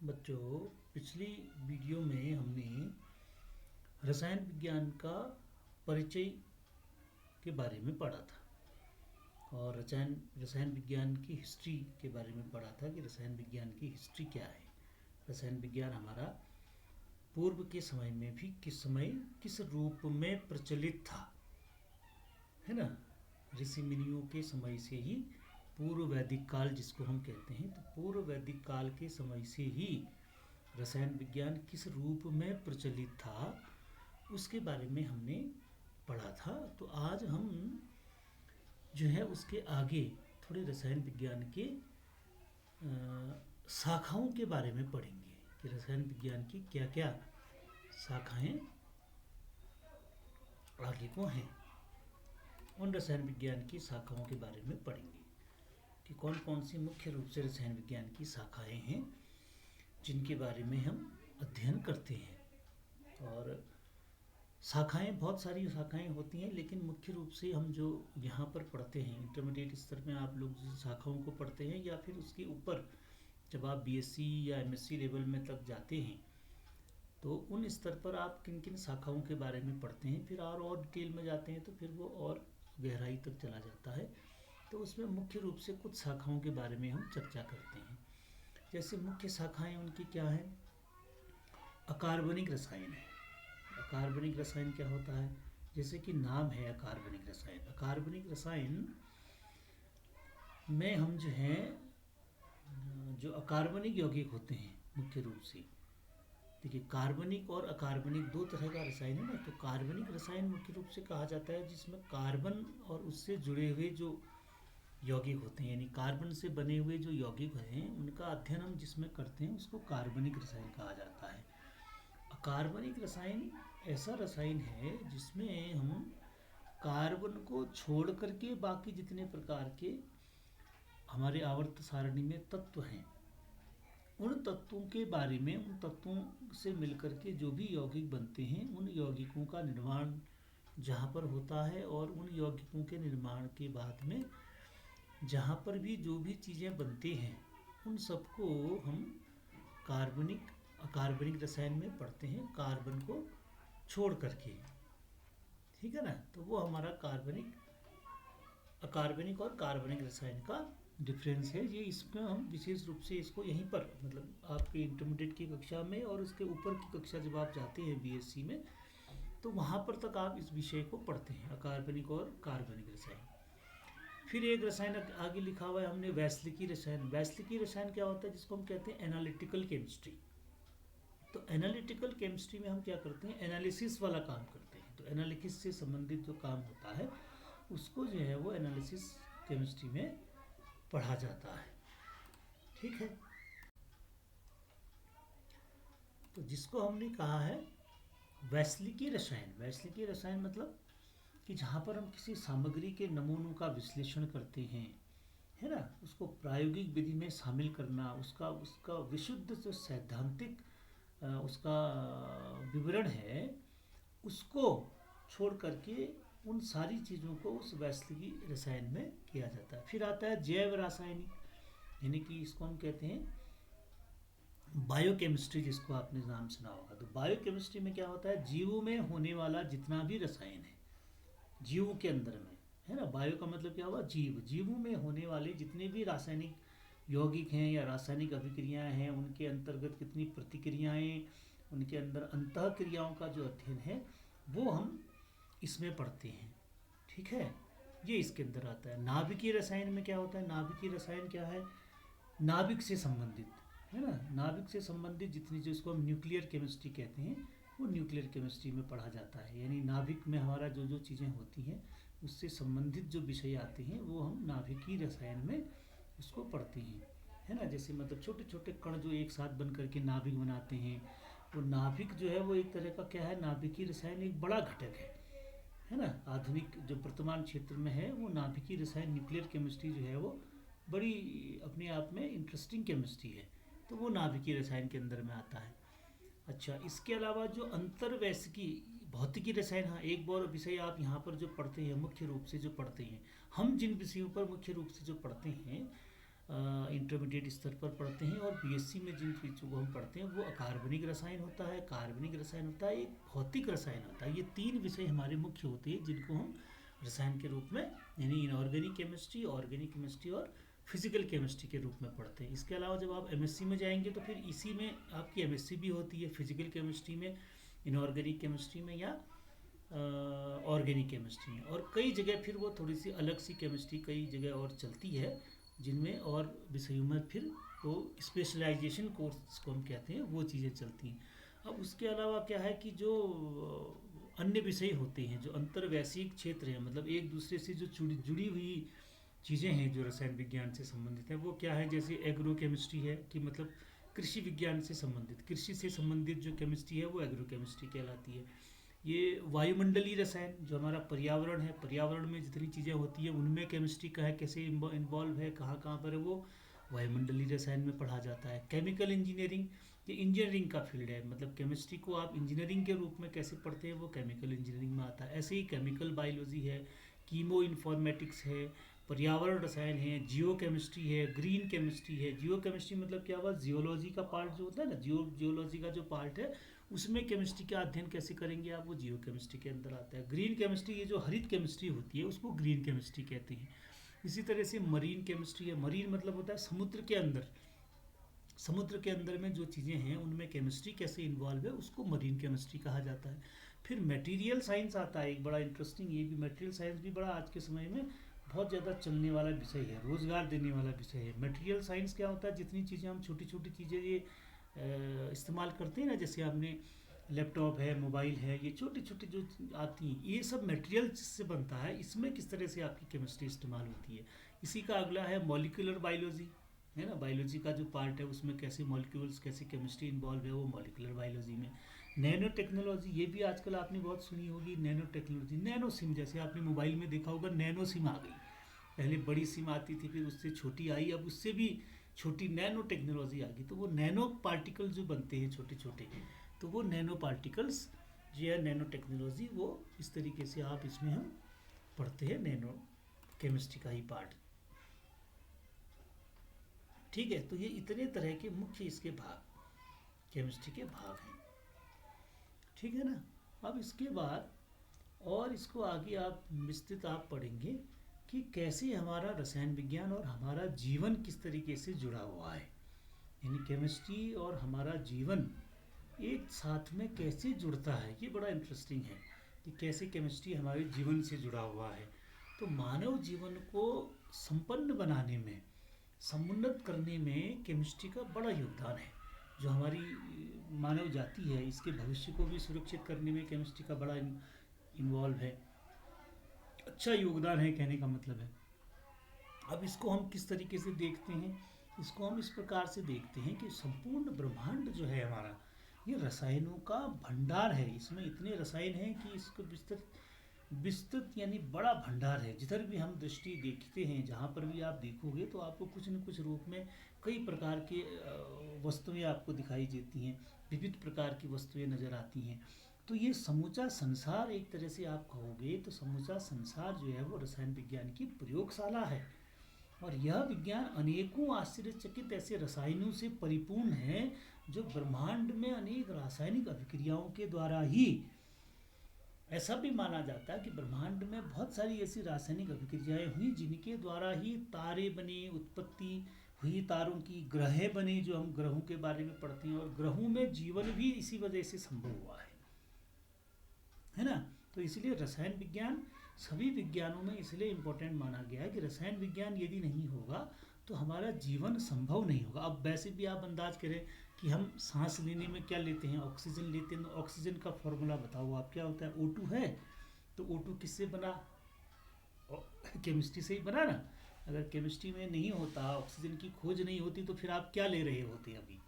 बच्चों, पिछली वीडियो में हमने रसायन विज्ञान का परिचय के बारे में पढ़ा था और रसायन विज्ञान की हिस्ट्री के बारे में पढ़ा था कि रसायन विज्ञान की हिस्ट्री क्या है। रसायन विज्ञान हमारा पूर्व के समय में भी किस रूप में प्रचलित था, है ना। ऋषि मुनियों के समय से ही पूर्व वैदिक काल जिसको हम कहते हैं, तो पूर्व वैदिक काल के समय से ही रसायन विज्ञान किस रूप में प्रचलित था उसके बारे में हमने पढ़ा था। तो आज हम जो है उसके आगे थोड़े रसायन विज्ञान के शाखाओं के बारे में पढ़ेंगे कि रसायन विज्ञान की क्या क्या शाखाएं आगे को हैं। उन रसायन विज्ञान की शाखाओं के बारे में पढ़ेंगे कि कौन कौन सी मुख्य रूप से रसायन विज्ञान की शाखाएं हैं जिनके बारे में हम अध्ययन करते हैं। और शाखाएं, बहुत सारी शाखाएं होती हैं, लेकिन मुख्य रूप से हम जो यहाँ पर पढ़ते हैं, इंटरमीडिएट स्तर में आप लोग जिस शाखाओं को पढ़ते हैं या फिर उसके ऊपर जब आप बीएससी या एमएससी लेवल में तक जाते हैं तो उन स्तर पर आप किन किन शाखाओं के बारे में पढ़ते हैं, फिर और डिटेल में जाते हैं तो फिर वो और गहराई तक चला जाता है। तो उसमें मुख्य रूप से कुछ शाखाओं के बारे में हम चर्चा करते हैं। जैसे मुख्य शाखाएं उनकी क्या है? अकार्बनिक रसायन है। अकार्बनिक रसायन क्या होता है? जैसे कि नाम है अकार्बनिक रसायन। अकार्बनिक रसायन में हम जो है जो अकार्बनिक यौगिक होते हैं मुख्य रूप से, देखिए कार्बनिक और अकार्बनिक दो तरह का रसायन है ना। तो कार्बनिक रसायन मुख्य रूप से कहा जाता है जिसमें कार्बन और उससे जुड़े हुए जो यौगिक होते हैं, यानी कार्बन से बने हुए जो यौगिक हैं उनका अध्ययन हम जिसमें करते हैं उसको कार्बनिक रसायन कहा जाता है। अकार्बनिक रसायन ऐसा रसायन है जिसमें हम कार्बन को छोड़ करके बाकी जितने प्रकार के हमारे आवर्त सारणी में तत्व हैं उन तत्वों के बारे में, उन तत्वों से मिलकर के जो भी यौगिक बनते हैं उन यौगिकों का निर्माण जहाँ पर होता है और उन यौगिकों के निर्माण के बाद में जहाँ पर भी जो भी चीज़ें बनती हैं उन सबको हम अकार्बनिक रसायन में पढ़ते हैं, कार्बन को छोड़ करके। ठीक है ना। तो वो हमारा अकार्बनिक और कार्बनिक रसायन का डिफरेंस है। ये इसमें हम विशेष रूप से इसको यहीं पर, मतलब आपके इंटरमीडिएट की कक्षा में और उसके ऊपर की कक्षा जब आप जाते हैं बीएससी में, तो वहाँ पर तक आप इस विषय को पढ़ते हैं, अकार्बनिक और कार्बनिक रसायन। फिर एक रसायन आगे लिखा हुआ है हमने, वैश्विकी रसायन। वैश्विकी रसायन क्या होता है? जिसको हम कहते हैं एनालिटिकल केमिस्ट्री। तो एनालिटिकल केमिस्ट्री में हम क्या करते हैं? एनालिसिस वाला काम करते हैं। तो एनालिसिस से संबंधित जो काम होता है उसको जो है वो एनालिसिस केमिस्ट्री में पढ़ा जाता है। ठीक है। तो जिसको हमने कहा है वैश्विकी रसायन। वैश्विकी रसायन मतलब कि जहाँ पर हम किसी सामग्री के नमूनों का विश्लेषण करते हैं, है ना, उसको प्रायोगिक विधि में शामिल करना, उसका विशुद्ध जो सैद्धांतिक उसका विवरण है उसको छोड़ करके उन सारी चीज़ों को उस वैश्विकी रसायन में किया जाता है। फिर आता है जैव रासायनिक, यानी कि इसको हम कहते हैं बायोकेमिस्ट्री, जिसको आपने नाम सुना होगा। तो बायोकेमिस्ट्री में क्या होता है? जीवों में होने वाला जितना भी रसायन है जीवों के अंदर में, है ना। बायो का मतलब क्या हुआ? जीवों में होने वाले जितने भी रासायनिक यौगिक हैं या रासायनिक अभिक्रियाएं हैं, उनके अंतर्गत कितनी प्रतिक्रियाएं, उनके अंदर अंतः क्रियाओं का जो अध्ययन है वो हम इसमें पढ़ते हैं। ठीक है, ये इसके अंदर आता है। नाभिकीय रसायन में क्या होता है? नाभिकीय रसायन क्या है? नाभिक से संबंधित, है ना। नाभिक से संबंधित जितनी, जिसको हम न्यूक्लियर केमिस्ट्री कहते हैं, वो न्यूक्लियर केमिस्ट्री में पढ़ा जाता है। यानी नाभिक में हमारा जो जो चीज़ें होती हैं उससे संबंधित जो विषय आते हैं वो हम नाभिकीय रसायन में उसको पढ़ते हैं, है ना। जैसे मतलब छोटे छोटे कण जो एक साथ बन करके नाभिक बनाते हैं, वो नाभिक जो है वो एक तरह का क्या है? नाभिकीय रसायन एक बड़ा घटक है ना। आधुनिक जो वर्तमान क्षेत्र में है वो नाभिकीय रसायन, न्यूक्लियर केमिस्ट्री जो है वो बड़ी अपने आप में इंटरेस्टिंग केमिस्ट्री है। तो वो नाभिकीय रसायन के अंदर में आता है। अच्छा, इसके अलावा जो अंतर्वैश्विकी भौतिकी रसायन, हाँ एक और विषय आप यहाँ पर जो पढ़ते हैं, मुख्य रूप से जो पढ़ते हैं, हम जिन विषयों पर मुख्य रूप से जो पढ़ते हैं इंटरमीडिएट स्तर पर पढ़ते हैं। और बीएससी में जिन चीज़ों को हम पढ़ते हैं वो अकार्बनिक रसायन होता है, कार्बनिक रसायन होता है, एक भौतिक रसायन होता है। ये 3 विषय हमारे मुख्य होते हैं जिनको हम रसायन के रूप में यानी इनऑर्गेनिक केमिस्ट्री, ऑर्गेनिक केमिस्ट्री और फिजिकल केमिस्ट्री के रूप में पढ़ते हैं। इसके अलावा जब आप एमएससी में जाएंगे तो फिर इसी में आपकी एमएससी भी होती है, फिजिकल केमिस्ट्री में, इनऑर्गेनिक केमिस्ट्री में या ऑर्गेनिक केमिस्ट्री में। और कई जगह फिर वो थोड़ी सी अलग सी केमिस्ट्री कई जगह और चलती है जिनमें और विषयों में फिर वो स्पेशलाइजेशन कोर्स को हम कहते हैं, वो चीज़ें चलती हैं। अब उसके अलावा क्या है कि जो अन्य विषय होते हैं, जो अंतर्वैश्विक क्षेत्र हैं, मतलब एक दूसरे से जो जुड़ी हुई चीज़ें हैं जो रसायन विज्ञान से संबंधित हैं, वो क्या है, जैसे एग्रो केमिस्ट्री है कि मतलब कृषि विज्ञान से संबंधित, कृषि से संबंधित जो केमिस्ट्री है वो एग्रो केमिस्ट्री कहलाती है। ये वायुमंडलीय रसायन जो हमारा पर्यावरण है, पर्यावरण में जितनी चीज़ें होती हैं उनमें केमिस्ट्री का है कैसे इन्वॉल्व है, कहाँ कहाँ पर है, वो वायुमंडलीय रसायन में पढ़ा जाता है। केमिकल इंजीनियरिंग ये इंजीनियरिंग का फील्ड है, मतलब केमिस्ट्री को आप इंजीनियरिंग के रूप में कैसे पढ़ते हैं वो केमिकल इंजीनियरिंग में आता है। ऐसे ही केमिकल बायोलॉजी है, कीमो इन्फॉर्मेटिक्स है, पर्यावरण रसायन है, जियो केमिस्ट्री है, ग्रीन केमिस्ट्री है। जियो केमिस्ट्री मतलब क्या हुआ, जियोलॉजी का पार्ट जो होता है ना, जियोलॉजी का जो पार्ट है उसमें केमिस्ट्री का अध्ययन कैसे करेंगे आप, वो जियो केमिस्ट्री के अंदर आता है। ग्रीन केमिस्ट्री ये जो हरित केमिस्ट्री होती है उसको ग्रीन केमिस्ट्री कहते हैं। इसी तरह से मरीन केमिस्ट्री है, मरीन मतलब होता है समुद्र के अंदर, समुद्र के अंदर में जो चीज़ें हैं उनमें केमिस्ट्री कैसे इन्वॉल्व है उसको मरीन केमिस्ट्री कहा जाता है। फिर मटेरियल साइंस आता है, एक बड़ा इंटरेस्टिंग, ये भी मटेरियल साइंस भी बड़ा आज के समय में बहुत ज़्यादा चलने वाला विषय है, रोज़गार देने वाला विषय है। मटेरियल साइंस क्या होता है, जितनी चीज़ें हम छोटी छोटी चीज़ें ये इस्तेमाल करते हैं ना, जैसे आपने लैपटॉप है, मोबाइल है, ये छोटी छोटी जो आती हैं ये सब मटेरियल से बनता है, इसमें किस तरह से आपकी केमिस्ट्री इस्तेमाल होती है। इसी का अगला है मॉलिक्यूलर बायोलॉजी, है ना, बायोलॉजी का जो पार्ट है उसमें कैसे मॉलिक्यूल्स, कैसे केमिस्ट्री इन्वॉल्व है, वो मॉलिक्यूलर बायोलॉजी में। नैनो टेक्नोलॉजी, ये भी आजकल आपने बहुत सुनी होगी, नैनो टेक्नोलॉजी, नैनो सिम, जैसे आपने मोबाइल में देखा होगा नैनो सिम आ गई, पहले बड़ी सिम आती थी, फिर उससे छोटी आई, अब उससे भी छोटी नैनो टेक्नोलॉजी आ गई। तो वो नैनो पार्टिकल जो बनते हैं छोटे छोटे, तो वो नैनो पार्टिकल्स जो है नैनो टेक्नोलॉजी, वो इस तरीके से आप इसमें हम पढ़ते हैं, नैनो केमिस्ट्री का ही पार्ट। ठीक है, तो ये इतने तरह के मुख्य इसके भाग, केमिस्ट्री के भाग हैं। ठीक है ना। अब इसके बाद और इसको आगे आप विस्तृत आप पढ़ेंगे कि कैसे हमारा रसायन विज्ञान और हमारा जीवन किस तरीके से जुड़ा हुआ है, यानी केमिस्ट्री और हमारा जीवन एक साथ में कैसे जुड़ता है। ये बड़ा इंटरेस्टिंग है कि कैसे केमिस्ट्री हमारे जीवन से जुड़ा हुआ है। तो मानव जीवन को संपन्न बनाने में, समुन्नत करने में केमिस्ट्री का बड़ा योगदान है। जो हमारी मानव जाति है इसके भविष्य को भी सुरक्षित करने में केमिस्ट्री का बड़ा इन्वॉल्व है, अच्छा योगदान है कहने का मतलब है। अब इसको हम किस तरीके से देखते हैं, इसको हम इस प्रकार से देखते हैं कि संपूर्ण ब्रह्मांड जो है हमारा, ये रसायनों का भंडार है। इसमें इतने रसायन हैं कि इसको विस्तृत विस्तृत यानी बड़ा भंडार है। जिधर भी हम दृष्टि देखते हैं, जहाँ पर भी आप देखोगे तो आपको कुछ न कुछ रूप में कई प्रकार के वस्तुएं आपको दिखाई देती हैं, विविध प्रकार की वस्तुएं नज़र आती हैं। तो ये समूचा संसार, एक तरह से आप कहोगे तो समूचा संसार जो है वो रसायन विज्ञान की प्रयोगशाला है। और यह विज्ञान अनेकों आश्चर्यचकित ऐसे रसायनों से परिपूर्ण है जो ब्रह्मांड में अनेक रासायनिक अभिक्रियाओं के द्वारा ही, ऐसा भी माना जाता है कि ब्रह्मांड में बहुत सारी ऐसी रासायनिक अभिक्रियाएं हुई जिनके द्वारा ही तारे बने, उत्पत्ति हुई तारों की, ग्रह बने जो हम ग्रहों के बारे में पढ़ते हैं, और ग्रहों में जीवन भी इसी वजह से संभव हुआ है ना। तो इसलिए रसायन विज्ञान सभी विज्ञानों में इसलिए इम्पोर्टेंट माना गया है कि रसायन विज्ञान यदि नहीं होगा तो हमारा जीवन संभव नहीं होगा। अब वैसे भी आप अंदाज करें कि हम सांस लेने में क्या लेते हैं, ऑक्सीजन लेते हैं, तो ऑक्सीजन का फॉर्मूला बताओ आप, क्या होता है, O2 है। तो O2 किससे बना, केमिस्ट्री से ही बना ना। अगर केमिस्ट्री में नहीं होता, ऑक्सीजन की खोज नहीं होती, तो फिर आप क्या ले रहे होते अभी।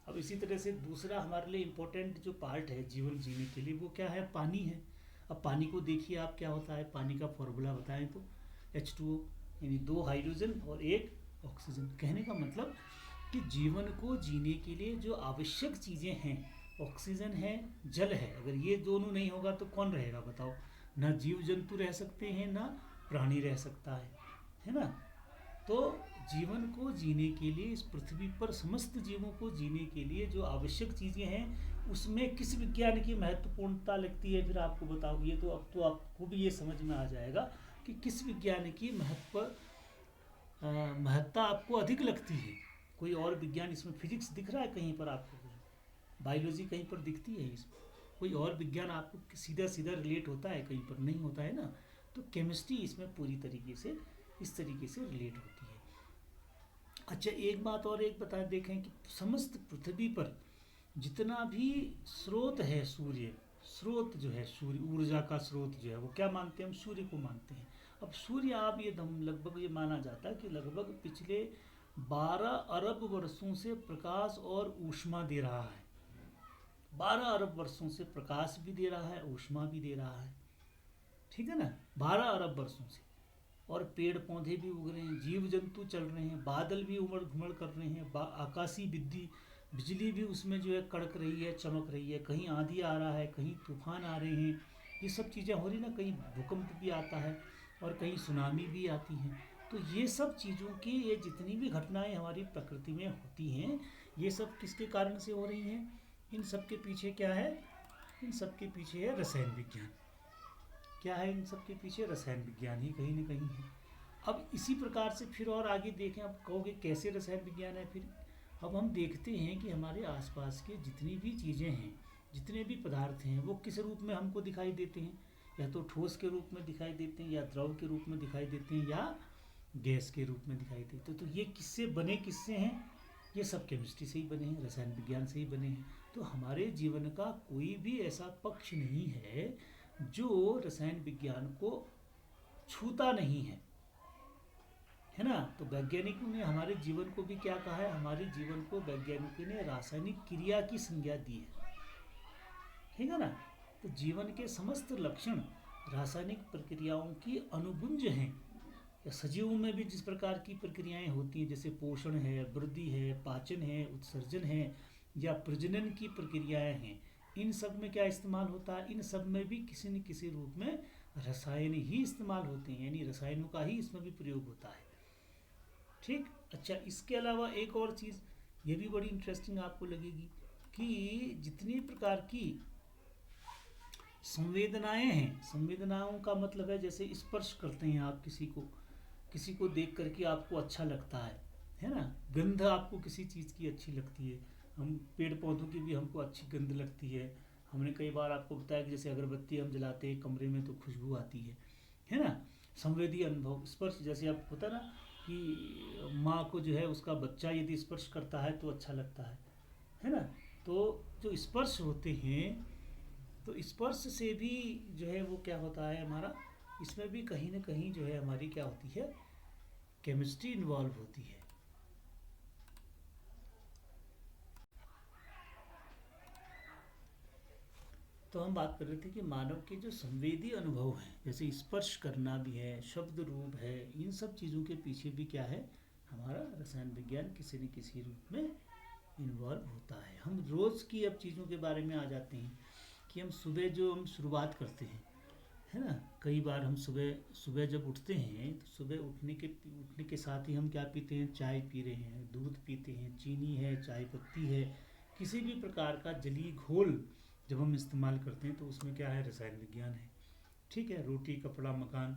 अब इसी तरह से दूसरा हमारे लिए इम्पोर्टेंट जो पार्ट है जीवन जीने के लिए, वो क्या है, पानी है। अब पानी को देखिए आप, क्या होता है, पानी का फॉर्मूला बताएं तो H2O, यानी 2 हाइड्रोजन और 1 ऑक्सीजन। कहने का मतलब कि जीवन को जीने के लिए जो आवश्यक चीज़ें हैं, ऑक्सीजन है, जल है, अगर ये दोनों नहीं होगा तो कौन रहेगा बताओ। ना जीव जंतु रह सकते हैं, ना प्राणी रह सकता है ना। तो जीवन को जीने के लिए, इस पृथ्वी पर समस्त जीवों को जीने के लिए जो आवश्यक चीज़ें हैं, उसमें किस विज्ञान की महत्वपूर्णता लगती है, फिर आपको बताऊँ। ये तो अब तो आपको भी ये समझ में आ जाएगा कि किस विज्ञान की महत्ता आपको अधिक लगती है। कोई और विज्ञान इसमें, फिजिक्स दिख रहा है कहीं पर आपको, बायोलॉजी कहीं पर दिखती है इसमें, कोई और विज्ञान आपको सीधा सीधा रिलेट होता है, कहीं पर नहीं होता है ना। तो केमिस्ट्री इसमें पूरी तरीके से इस तरीके से रिलेट होती है। अच्छा, एक बात और एक बता देखें कि समस्त पृथ्वी पर जितना भी स्रोत है, सूर्य स्रोत जो है, सूर्य ऊर्जा का स्रोत जो है, वो क्या मानते हैं हम, सूर्य को मानते हैं। अब सूर्य, आप ये लगभग ये माना जाता है कि लगभग पिछले 12 अरब वर्षों से प्रकाश और ऊष्मा दे रहा है। 12 अरब वर्षों से प्रकाश भी दे रहा है, ऊष्मा भी दे रहा है, ठीक है ना, 12 अरब वर्षों से। और पेड़ पौधे भी उग रहे हैं, जीव जंतु चल रहे हैं, बादल भी उमड़ घुमड़ कर रहे हैं, आकाशीय बिजली भी उसमें जो है कड़क रही है, चमक रही है, कहीं आंधी आ रहा है, कहीं तूफान आ रहे हैं, ये सब चीज़ें हो रही ना, कहीं भूकंप भी आता है और कहीं सुनामी भी आती हैं। तो ये सब चीज़ों की, ये जितनी भी घटनाएं हमारी प्रकृति में होती हैं, ये सब किसके कारण से हो रही हैं? इन सब के पीछे क्या है? इन सब के पीछे है रसायन विज्ञान। क्या है? इन सब के पीछे रसायन विज्ञान ही कहीं ना कहीं है। अब इसी प्रकार से फिर और आगे देखें, अब कहोगे कैसे रसायन विज्ञान है फिर। अब हम देखते हैं कि हमारे आसपास के जितनी भी चीज़ें हैं, जितने भी पदार्थ हैं, वो किस रूप में हमको दिखाई देते हैं। या तो ठोस के रूप में दिखाई देते हैं, या द्रव के रूप में दिखाई देते हैं, या गैस के रूप में दिखाई देते हैं। तो ये किससे बने, किससे हैं? ये सब केमिस्ट्री से ही बने हैं, रसायन विज्ञान से ही बने हैं। तो हमारे जीवन का कोई भी ऐसा पक्ष नहीं है जो रसायन विज्ञान को छूता नहीं है ना। तो वैज्ञानिकों ने हमारे जीवन को भी क्या कहा है? हमारे जीवन को वैज्ञानिकों ने रासायनिक क्रिया की संज्ञा दी है, ठीक है ना। तो जीवन के समस्त लक्षण रासायनिक प्रक्रियाओं की अनुगुंज हैं। या सजीवों में भी जिस प्रकार की प्रक्रियाएं होती हैं, जैसे पोषण है, वृद्धि है, पाचन है, उत्सर्जन है, या प्रजनन की प्रक्रियाएं हैं, इन सब में क्या इस्तेमाल होता है? इन सब में भी किसी न किसी रूप में रसायन ही इस्तेमाल होते हैं, यानी रसायनों का ही इसमें भी प्रयोग होता है, ठीक। अच्छा, इसके अलावा एक और चीज़ ये भी बड़ी इंटरेस्टिंग आपको लगेगी कि जितनी प्रकार की संवेदनाएं हैं, संवेदनाओं का मतलब है जैसे स्पर्श करते हैं आप किसी को देख करके आपको अच्छा लगता है ना। गंध आपको किसी चीज़ की अच्छी लगती है, हम पेड़ पौधों की भी हमको अच्छी गंध लगती है। हमने कई बार आपको बताया कि जैसे अगरबत्ती हम जलाते हैं कमरे में तो खुशबू आती है ना। संवेदी अनुभव, स्पर्श, जैसे आप होता ना कि माँ को जो है उसका बच्चा यदि स्पर्श करता है तो अच्छा लगता है ना। तो जो स्पर्श होते हैं, तो स्पर्श से भी जो है वो क्या होता है हमारा, इसमें भी कहीं ना कहीं जो है हमारी क्या होती है, केमिस्ट्री इन्वॉल्व होती है। तो हम बात कर रहे थे कि मानव के जो संवेदी अनुभव हैं, जैसे स्पर्श करना भी है, शब्द रूप है, इन सब चीज़ों के पीछे भी क्या है, हमारा रसायन विज्ञान किसी न किसी रूप में इन्वॉल्व होता है। हम रोज़ की अब चीज़ों के बारे में आ जाते हैं कि हम सुबह जो हम शुरुआत करते हैं, है ना। कई बार हम सुबह सुबह जब उठते हैं तो सुबह उठने के साथ ही हम क्या पीते हैं? चाय पी रहे हैं, दूध पीते हैं, चीनी है, चाय पत्ती है, किसी भी प्रकार का जलीय घोल जब हम इस्तेमाल करते हैं तो उसमें क्या है? रसायन विज्ञान है, ठीक है। रोटी, कपड़ा, मकान,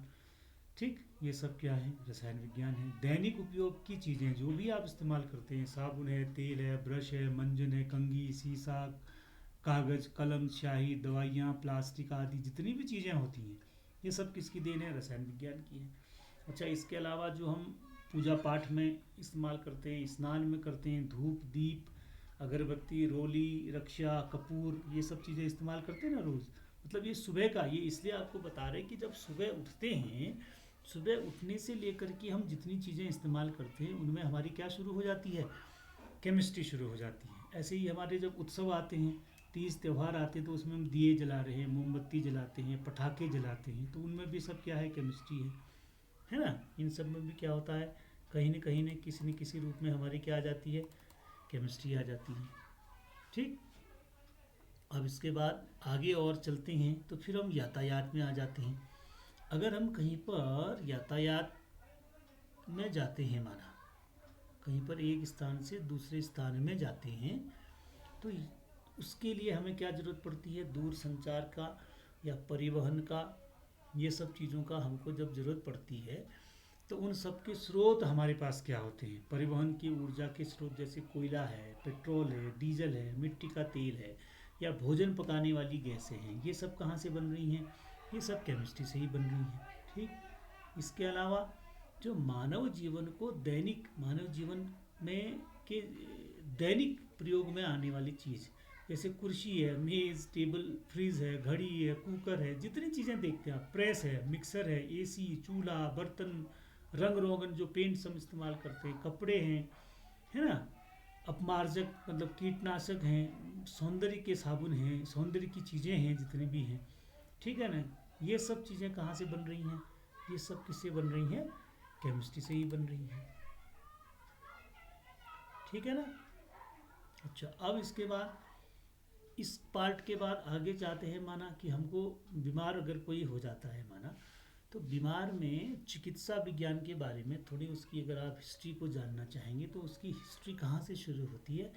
ठीक, ये सब क्या है? रसायन विज्ञान है। दैनिक उपयोग की चीज़ें जो भी आप इस्तेमाल करते हैं, साबुन है, तेल है, ब्रश है, मंजन है, कंघी, शीशा, कागज़, कलम, स्याही, दवाइयाँ, प्लास्टिक आदि जितनी भी चीज़ें होती हैं, ये सब किसकी देन है? रसायन विज्ञान की है। अच्छा, इसके अलावा जो हम पूजा पाठ में इस्तेमाल करते हैं, स्नान में करते हैं, धूप, दीप, अगरबत्ती, रोली, रक्षा, कपूर, ये सब चीज़ें इस्तेमाल करते हैं ना रोज़। मतलब ये सुबह का, ये इसलिए आपको बता रहे हैं कि जब सुबह उठते हैं, सुबह उठने से लेकर के हम जितनी चीज़ें इस्तेमाल करते हैं उनमें हमारी क्या शुरू हो जाती है? केमिस्ट्री शुरू हो जाती है। ऐसे ही हमारे जब उत्सव आते हैं, तीज त्यौहार आते हैं, तो उसमें हम दिए जला रहे हैं, मोमबत्ती जलाते हैं, पटाखे जलाते हैं, तो उनमें भी सब क्या है? केमिस्ट्री है ना। इन सब में भी क्या होता है? कहीं न किसी न किसी रूप में हमारी क्या आ जाती है? केमिस्ट्री आ जाती है, ठीक। अब इसके बाद आगे और चलते हैं तो फिर हम यातायात में आ जाते हैं। अगर हम कहीं पर यातायात में जाते हैं, माना कहीं पर एक स्थान से दूसरे स्थान में जाते हैं, तो उसके लिए हमें क्या ज़रूरत पड़ती है, दूर संचार का या परिवहन का, ये सब चीज़ों का हमको जब ज़रूरत पड़ती है तो उन सब के स्रोत हमारे पास क्या होते हैं, परिवहन की ऊर्जा के स्रोत जैसे कोयला है, पेट्रोल है, डीजल है, मिट्टी का तेल है, या भोजन पकाने वाली गैसें हैं, ये सब कहाँ से बन रही हैं, ये सब केमिस्ट्री से ही बन रही हैं। ठीक। इसके अलावा जो मानव जीवन को दैनिक, मानव जीवन में के दैनिक प्रयोग में आने वाली चीज़, जैसे कुर्सी है, मेज़, टेबल, फ्रिज है, घड़ी है, कुकर है, जितनी चीज़ें देखते हैं आप, प्रेस है, मिक्सर है, एसी, चूल्हा, बर्तन, रंग रोगन जो पेंट्स हम इस्तेमाल करते हैं, कपड़े हैं, है ना, अपमार्जक मतलब कीटनाशक हैं, सौंदर्य के साबुन हैं, सौंदर्य की चीज़ें हैं जितनी भी हैं, ठीक है ना, ये सब चीज़ें कहाँ से बन रही हैं, ये सब किससे बन रही हैं, केमिस्ट्री से ही बन रही हैं। ठीक है ना। अच्छा, अब इसके बाद, इस पार्ट के बाद आगे जाते हैं, माना कि हमको बीमार अगर कोई हो जाता है, माना तो बीमार में चिकित्सा विज्ञान के बारे में थोड़ी उसकी अगर आप हिस्ट्री को जानना चाहेंगे तो उसकी हिस्ट्री कहाँ से शुरू होती है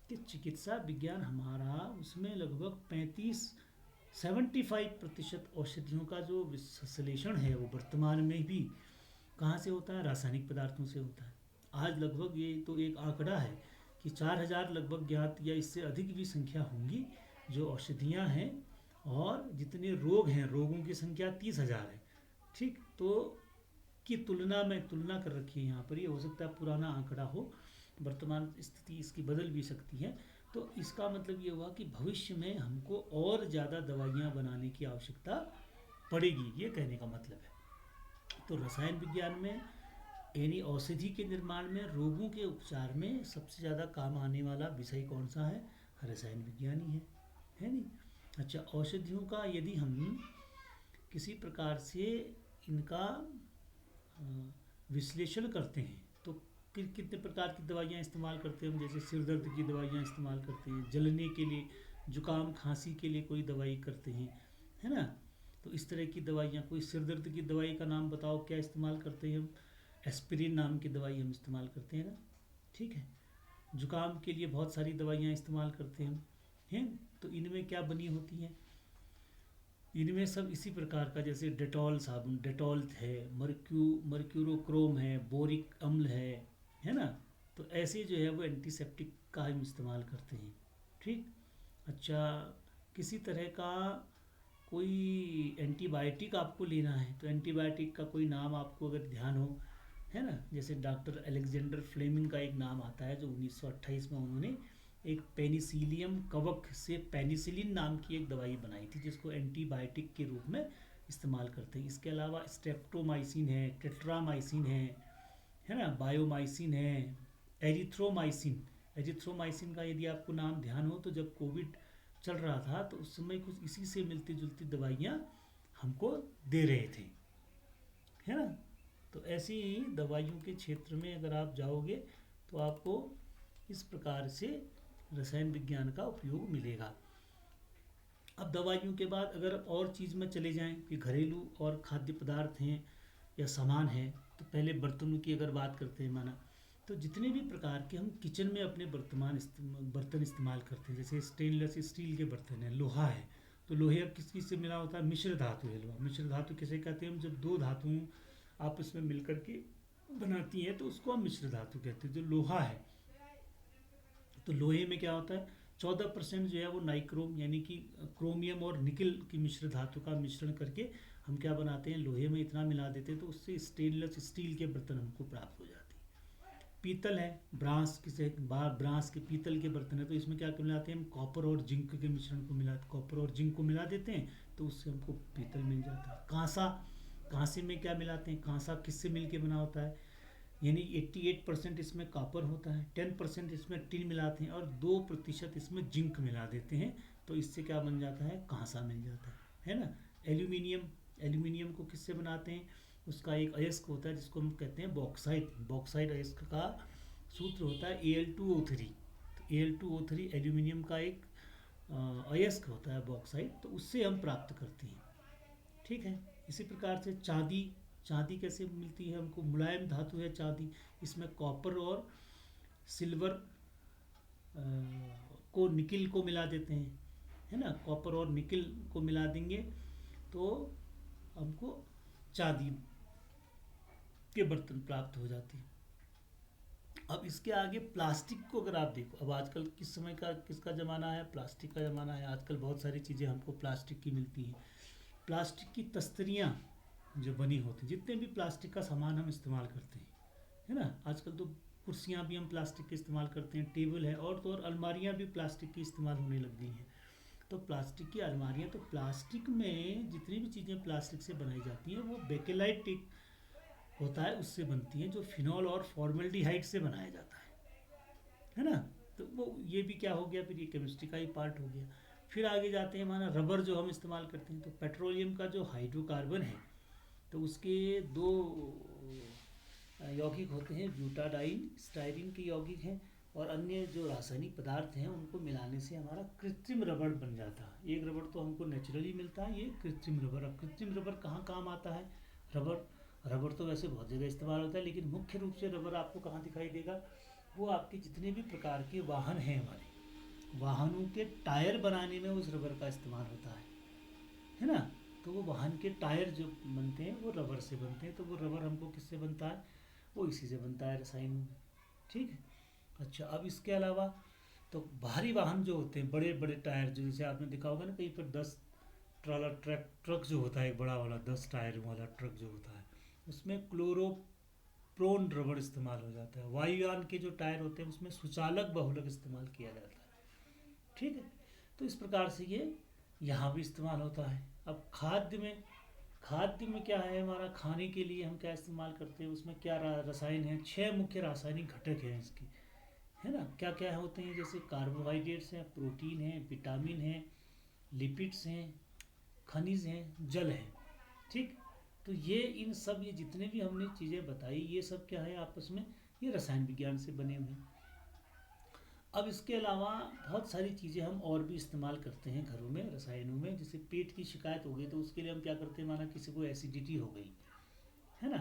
कि चिकित्सा विज्ञान हमारा, उसमें लगभग 75% औषधियों का जो विश्लेषण है वो वर्तमान में भी कहाँ से होता है, रासायनिक पदार्थों से होता है। आज लगभग, ये तो एक आंकड़ा है कि 4000 लगभग ज्ञात या इससे अधिक भी संख्या होंगी जो औषधियाँ हैं, और जितने रोग हैं, रोगों की संख्या 30,000 है। ठीक, तो की तुलना में तुलना कर रखी है यहाँ पर, ये हो सकता है पुराना आंकड़ा हो, वर्तमान स्थिति इसकी बदल भी सकती है। तो इसका मतलब ये हुआ कि भविष्य में हमको और ज़्यादा दवाइयाँ बनाने की आवश्यकता पड़ेगी, ये कहने का मतलब है। तो रसायन विज्ञान में यानी औषधि के निर्माण में, रोगों के उपचार में सबसे ज़्यादा काम आने वाला विषय कौन सा है, रसायन विज्ञान ही है नहीं। अच्छा, औषधियों का यदि हम किसी प्रकार से इनका विश्लेषण करते हैं तो कितने प्रकार की दवाइयाँ इस्तेमाल करते हैं हम, जैसे सिर दर्द की दवाइयाँ इस्तेमाल करते हैं, जलने के लिए, जुकाम खांसी के लिए कोई दवाई करते हैं, है ना। तो इस तरह की दवाइयाँ, कोई सिर दर्द की दवाई का नाम बताओ क्या इस्तेमाल करते हैं हम, एस्पिरिन नाम की दवाई हम इस्तेमाल करते हैं ना। ठीक है, जुकाम के लिए बहुत सारी दवाइयाँ इस्तेमाल करते हैं हम, हैं। तो इनमें क्या बनी होती हैं, इनमें सब इसी प्रकार का, जैसे डेटॉल साबुन, डेटॉल है, मर्क्यूरोक्रोम है, बोरिक अम्ल है ना। तो ऐसे जो है वो एंटीसेप्टिक का हम इस्तेमाल करते हैं। ठीक। अच्छा, किसी तरह का कोई एंटीबायोटिक आपको लेना है तो एंटीबायोटिक का कोई नाम आपको अगर ध्यान हो, है ना, जैसे डॉक्टर अलेक्जेंडर फ्लेमिंग का एक नाम आता है जो 1928 में उन्होंने एक पेनिसिलियम कवक से पेनिसिलिन नाम की एक दवाई बनाई थी जिसको एंटीबायोटिक के रूप में इस्तेमाल करते हैं। इसके अलावा स्ट्रेप्टोमाइसिन है, टेट्रामाइसिन है ना, बायोमाइसिन है, एरिथ्रोमाइसिन। एरिथ्रोमाइसिन का यदि आपको नाम ध्यान हो तो जब कोविड चल रहा था तो उस समय कुछ इसी से मिलती जुलती दवाइयाँ हमको दे रहे थे, है ना। तो ऐसी ही दवाइयों के क्षेत्र में अगर आप जाओगे तो आपको इस प्रकार से रसायन विज्ञान का उपयोग मिलेगा। अब दवाइयों के बाद अगर और चीज़ में चले जाएं कि घरेलू और खाद्य पदार्थ हैं या सामान हैं, तो पहले बर्तनों की अगर बात करते हैं, माना तो जितने भी प्रकार के हम किचन में अपने बर्तन इस्तेमाल करते हैं, जैसे स्टेनलेस स्टील के बर्तन हैं, लोहा है, तो लोहे अब किस किस से मिला होता है, मिश्र धातु है लोहा। मिश्र धातु किसे कहते हैं हम, जब दो धातुओं आपस में मिलकर के बनाती हैं तो उसको हम मिश्र धातु कहते हैं। जो लोहा है, तो लोहे में क्या होता है, 14% जो है वो नाइक्रोम यानी कि क्रोमियम और निकल की मिश्र धातु का मिश्रण करके हम क्या बनाते हैं, लोहे में इतना मिला देते हैं तो उससे स्टेनलेस स्टील के बर्तन हमको प्राप्त हो जाते हैं। पीतल है, ब्रांस किसे, ब्रांस के पीतल के बर्तन है, तो इसमें क्या मिलाते हैं हम, कॉपर और जिंक के मिश्रण को मिला, कॉपर और जिंक को मिला देते हैं तो उससे हमको पीतल मिल जाता है। कांसा, कांसे में क्या मिलाते हैं, कांसा किससे मिल के बना होता है, यानी 88% इसमें कॉपर होता है, 10% इसमें टिन मिलाते हैं और 2% इसमें जिंक मिला देते हैं, तो इससे क्या बन जाता है, कांसा मिल जाता है ना। एल्यूमिनियम, एल्यूमिनियम को किससे बनाते हैं, उसका एक अयस्क होता है जिसको हम कहते हैं बॉक्साइट। बॉक्साइट अयस्क का सूत्र होता है Al2O3। तो Al2O3 एल्यूमिनियम का एक अयस्क होता है बॉक्साइट, तो उससे हम प्राप्त करते हैं। ठीक है। इसी प्रकार से चांदी, चांदी कैसे मिलती है हमको, मुलायम धातु है चांदी, इसमें कॉपर और सिल्वर को निकिल को मिला देते हैं, है ना, कॉपर और निकिल को मिला देंगे तो हमको चांदी के बर्तन प्राप्त हो जाते हैं। अब इसके आगे प्लास्टिक को अगर आप देखो, अब आजकल किस समय का किसका ज़माना है, प्लास्टिक का ज़माना है। आजकल बहुत सारी चीज़ें हमको प्लास्टिक की मिलती हैं। प्लास्टिक की तस्तरियाँ जो बनी होती हैं, जितने भी प्लास्टिक का सामान हम इस्तेमाल करते हैं, है ना, आजकल तो कुर्सियाँ भी हम प्लास्टिक के इस्तेमाल करते हैं, टेबल है, और तो और अलमारियाँ भी प्लास्टिक की इस्तेमाल होने लग गई हैं। तो प्लास्टिक की अलमारियाँ, तो प्लास्टिक में जितनी भी चीज़ें प्लास्टिक से बनाई जाती हैं वो बेकेलाइट होता है, उससे बनती हैं, जो फिनॉल और फॉर्मेल्डिहाइड से बनाया जाता है ना। तो वो ये भी क्या हो गया, फिर ये केमिस्ट्री का ही पार्ट हो गया। फिर आगे जाते हैं, माना रबर जो हम इस्तेमाल करते हैं, तो पेट्रोलियम का जो हाइड्रोकार्बन है, तो उसके दो यौगिक होते हैं, ब्यूटाडाइन स्टाइरिन के यौगिक हैं, और अन्य जो रासायनिक पदार्थ हैं उनको मिलाने से हमारा कृत्रिम रबड़ बन जाता है। एक रबड़ तो हमको नेचुरली मिलता है, ये कृत्रिम रबड़। अब कृत्रिम रबड़ कहाँ काम आता है? रबड़ रबड़ तो वैसे बहुत जगह इस्तेमाल होता है, लेकिन मुख्य रूप से रबड़ आपको कहाँ दिखाई देगा? वो आपके जितने भी प्रकार के वाहन हैं, हमारे वाहनों के टायर बनाने में उस रबर का इस्तेमाल होता है ना। तो वो वाहन के टायर जो बनते हैं वो रबर से बनते हैं। तो वो रबर हमको किससे बनता है? वो इसी से बनता है, रसायन में। ठीक है। अच्छा, अब इसके अलावा तो भारी वाहन जो होते हैं, बड़े बड़े टायर, जो जैसे आपने देखा होगा ना कहीं पर 10 ट्रॉलर ट्रक जो होता है, एक बड़ा वाला 10 टायर वाला ट्रक जो होता है, उसमें क्लोरोप्रोन रबड़ इस्तेमाल हो जाता है। वायुयान के जो टायर होते हैं उसमें सुचालक बहुलक इस्तेमाल किया जाता है। ठीक है। तो इस प्रकार से ये यहाँ भी इस्तेमाल होता है। अब खाद्य में क्या है, हमारा खाने के लिए हम क्या इस्तेमाल करते हैं, उसमें क्या रसायन है? 6 मुख्य रासायनिक घटक हैं इसके, है ना। क्या क्या होते हैं? जैसे कार्बोहाइड्रेट्स हैं, प्रोटीन है, विटामिन है, लिपिड्स हैं, खनिज हैं, जल है। ठीक। तो इन सब, ये जितने भी हमने चीज़ें बताई, ये सब क्या है आपस में? ये रसायन विज्ञान से बने हुए हैं। अब इसके अलावा बहुत सारी चीज़ें हम और भी इस्तेमाल करते हैं घरों में, रसायनों में। जैसे पेट की शिकायत हो गई तो उसके लिए हम क्या करते हैं, माना किसी को एसिडिटी हो गई, है ना,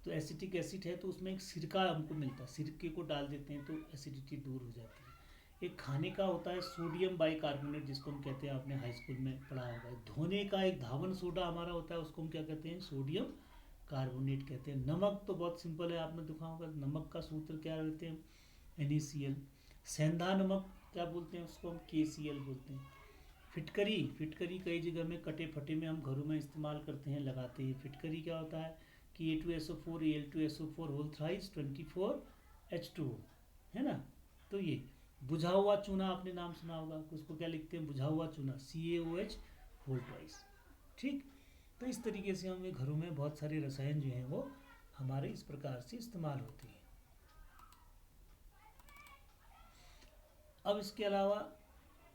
तो एसिटिक एसिड है तो उसमें एक सिरका हमको मिलता है, सिरके को डाल देते हैं तो एसिडिटी दूर हो जाती है। एक खाने का होता है सोडियम बाइकार्बोनेट, जिसको हम कहते हैं, आपने हाई स्कूल में पढ़ा होगा। धोने का एक धावन सोडा हमारा होता है, उसको हम क्या कहते हैं? सोडियम कार्बोनेट कहते हैं। नमक तो बहुत सिंपल है, आपने देखा होगा, नमक का सूत्र क्या रहते हैं? NaCl। सेंधा नमक क्या बोलते हैं? उसको हम KCl बोलते हैं। फिटकरी, फिटकरी कई जगह में कटे फटे में हम घरों में इस्तेमाल करते हैं, लगाते हैं। फिटकरी क्या होता है कि A2SO4 Al2SO4 whole thrice 24H2O, है ना। तो ये बुझा हुआ चूना, आपने नाम सुना होगा, उसको क्या लिखते हैं? बुझा हुआ चूना, CaOH होल ट्वाइस। ठीक। तो इस तरीके से हमें घरों में बहुत सारे रसायन जो हैं वो हमारे इस प्रकार से इस्तेमाल होते हैं। अब इसके अलावा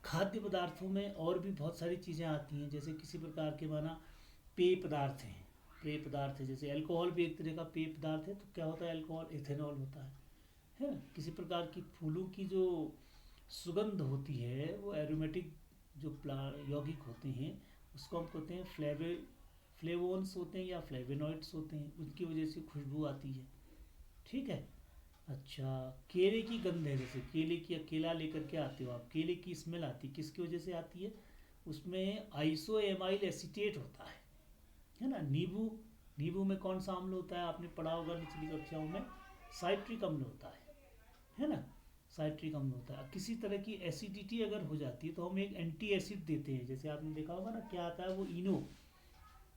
खाद्य पदार्थों में और भी बहुत सारी चीज़ें आती हैं। जैसे किसी प्रकार के, माना पेय पदार्थ हैं, पेय पदार्थ है, जैसे अल्कोहल भी एक तरह का पेय पदार्थ है। तो क्या होता है? अल्कोहल इथेनॉल होता है ना। किसी प्रकार की फूलों की जो सुगंध होती है, वो एरोमेटिक जो यौगिक होते हैं, उसको हम कहते हैं फ्लेवोन्स होते हैं या फ्लेवेनॉइड्स होते हैं, उनकी वजह से खुशबू आती है। ठीक है। अच्छा, केले की गंध है, जैसे केले की केला लेकर के आते हो आप, केले की स्मेल आती है, किसकी वजह से आती है? उसमें आइसोएमाइल एसीटेट होता है ना। नींबू में कौन सा अम्ल होता है? आपने पढ़ा होगा निचली कक्षाओं में, साइट्रिक अम्ल होता है ना। साइट्रिक अम्ल होता है। किसी तरह की एसिडिटी अगर हो जाती है तो हम एक एंटी एसिड देते हैं, जैसे आपने देखा होगा ना, क्या आता है वो? इनो।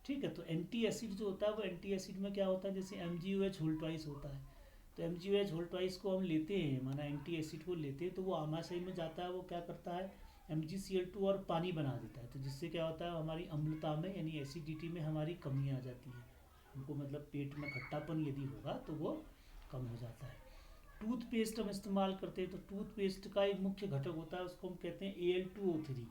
ठीक है। तो एंटी एसिड जो होता है, वो एंटी एसिड में क्या होता है? जैसे MgOH होल ट्वाइस होता है, तो MgOH होल ट्वाइस को हम लेते हैं, माना एंटी एसिड को लेते हैं, तो वो आमाशय में जाता है, वो क्या करता है? MgCl2 और पानी बना देता है। तो जिससे क्या होता है? हमारी अम्लता में यानी एसिडिटी में हमारी कमी आ जाती है। हमको मतलब पेट में खट्टापन यदि होगा तो वो कम हो जाता है। टूथपेस्ट हम इस्तेमाल करते हैं, तो टूथपेस्ट का एक मुख्य घटक होता है, उसको हम कहते हैं Al2O3।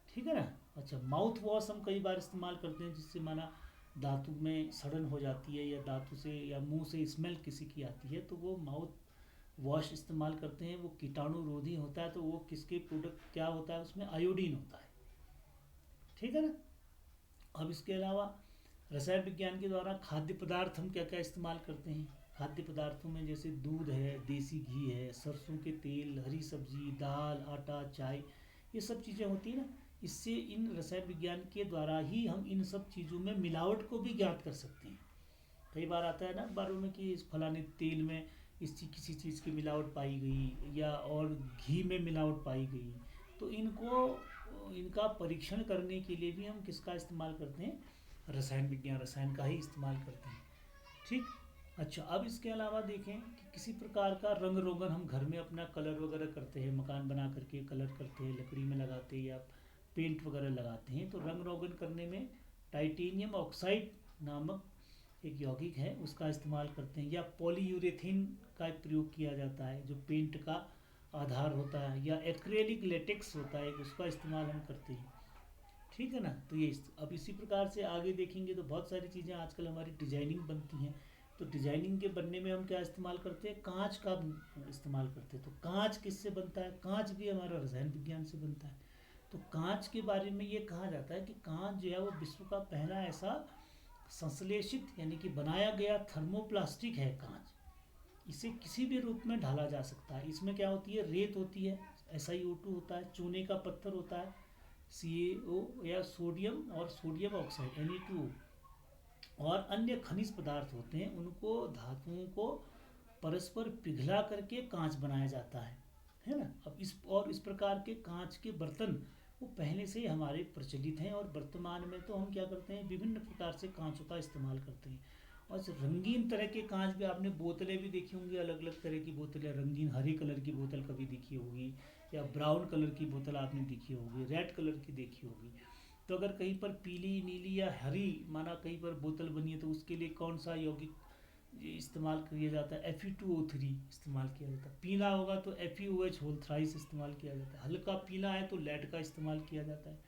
ठीक है ना। अच्छा, माउथ वॉश हम कई बार इस्तेमाल करते हैं, जिससे माना दांतों में सड़न हो जाती है, या दांतों से या मुंह से स्मेल किसी की आती है, तो वो माउथ वॉश इस्तेमाल करते हैं। वो कीटाणुरोधी होता है। तो वो किसके प्रोडक्ट क्या होता है? उसमें आयोडीन होता है। ठीक है ना। अब इसके अलावा रसायन विज्ञान के द्वारा खाद्य पदार्थ हम क्या क्या इस्तेमाल करते हैं? खाद्य पदार्थों में जैसे दूध है, देसी घी है, सरसों के तेल, हरी सब्जी, दाल, आटा, चाय, ये सब चीज़ें होती हैं ना। इससे इन रसायन विज्ञान के द्वारा ही हम इन सब चीज़ों में मिलावट को भी ज्ञात कर सकते हैं। कई बार आता है ना अखबारों में कि इस फलाने तेल में किसी चीज़ की मिलावट पाई गई, या और घी में मिलावट पाई गई। तो इनका परीक्षण करने के लिए भी हम किसका इस्तेमाल करते हैं? रसायन विज्ञान, रसायन का ही इस्तेमाल करते हैं। ठीक। अच्छा, अब इसके अलावा देखें कि किसी प्रकार का रंग रोगन हम घर में अपना कलर वगैरह करते हैं, मकान बना करके कलर करते हैं, लकड़ी में लगाते हैं या पेंट वगैरह लगाते हैं, तो रंग रोगन करने में टाइटेनियम ऑक्साइड नामक एक यौगिक है, उसका इस्तेमाल करते हैं। या पॉलीयूरेथेन का प्रयोग किया जाता है जो पेंट का आधार होता है, या एक्रेलिक लेटेक्स होता है, उसका इस्तेमाल हम करते हैं। ठीक है ना। तो ये अब इसी प्रकार से आगे देखेंगे तो बहुत सारी चीज़ें आजकल हमारी डिजाइनिंग बनती हैं। तो डिजाइनिंग के बनने में हम क्या इस्तेमाल करते हैं? कांच का इस्तेमाल करते हैं। तो कांच किससे बनता है? कांच भी हमारा रसायन विज्ञान से बनता है। तो कांच के बारे में ये कहा जाता है कि कांच जो है वो विश्व का पहला ऐसा संश्लेषित यानी कि बनाया गया थर्मोप्लास्टिक है कांच। इसे किसी भी रूप में ढाला जा सकता है। इसमें क्या होती है? रेत होती है, SiO2 होता है, चूने का पत्थर होता है, CaO या सोडियम और सोडियम ऑक्साइड Na2, और अन्य खनिज पदार्थ होते हैं। उनको धातुओं को परस्पर पिघला करके कांच बनाया जाता है ना। अब इस प्रकार के कांच के बर्तन वो पहले से ही हमारे प्रचलित हैं, और वर्तमान में तो हम क्या करते हैं? विभिन्न प्रकार से कांचों का इस्तेमाल करते हैं। और रंगीन तरह के कांच भी, आपने बोतलें भी देखी होंगी, अलग अलग तरह की बोतलें, रंगीन हरे कलर की बोतल कभी देखी होगी, या ब्राउन कलर की बोतल आपने देखी होगी, रेड कलर की देखी होगी। तो अगर कहीं पर पीली, नीली या हरी माना कहीं पर बोतल बनी है, तो उसके लिए कौन सा यौगिक इस्तेमाल किया जाता है? Fe2O3 इस्तेमाल किया जाता है। पीला होगा तो FeOH होल थ्राइस इस्तेमाल किया जाता है। हल्का पीला है तो लेड का इस्तेमाल किया जाता है।